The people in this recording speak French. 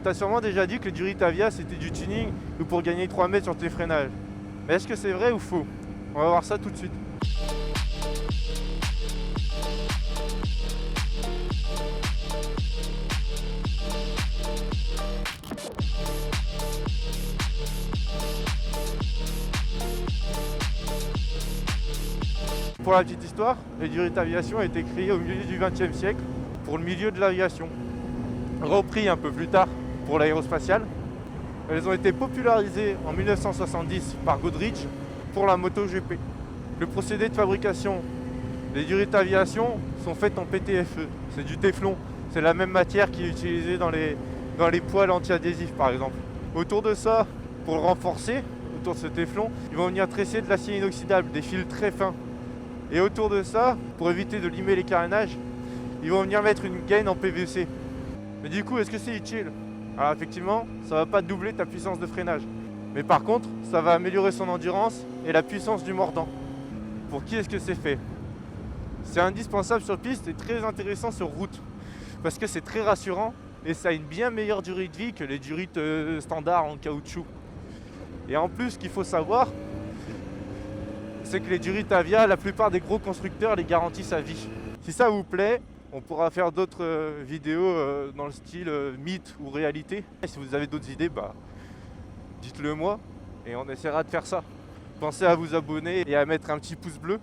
On t'a sûrement déjà dit que le Duritavia c'était du tuning ou pour gagner 3 mètres sur tes freinages. Mais est-ce que c'est vrai ou faux? On va voir ça tout de suite. Pour la petite histoire, les Duritaviations ont été créées au milieu du XXe siècle pour le milieu de l'aviation. Repris un peu plus tard pour l'aérospatiale. Elles ont été popularisées en 1970 par Goodrich pour la MotoGP. Le procédé de fabrication des Duritaviations sont faites en PTFE, c'est du téflon. C'est la même matière qui est utilisée dans les poêles anti-adhésifs par exemple. Autour de ça, pour le renforcer, autour de ce téflon, ils vont venir tresser de l'acier inoxydable, des fils très fins. Et autour de ça, pour éviter de limer les carénages, ils vont venir mettre une gaine en PVC. Mais du coup, est-ce que c'est utile? Alors effectivement, ça va pas doubler ta puissance de freinage. Mais par contre, ça va améliorer son endurance et la puissance du mordant. Pour qui est-ce que c'est fait? C'est indispensable sur piste et très intéressant sur route. Parce que c'est très rassurant et ça a une bien meilleure durée de vie que les durites standards en caoutchouc. Et en plus, ce qu'il faut savoir, c'est que les Duritavia, la plupart des gros constructeurs les garantissent à vie. Si ça vous plaît, on pourra faire d'autres vidéos dans le style mythe ou réalité. Et si vous avez d'autres idées, dites-le moi et on essaiera de faire ça. Pensez à vous abonner et à mettre un petit pouce bleu.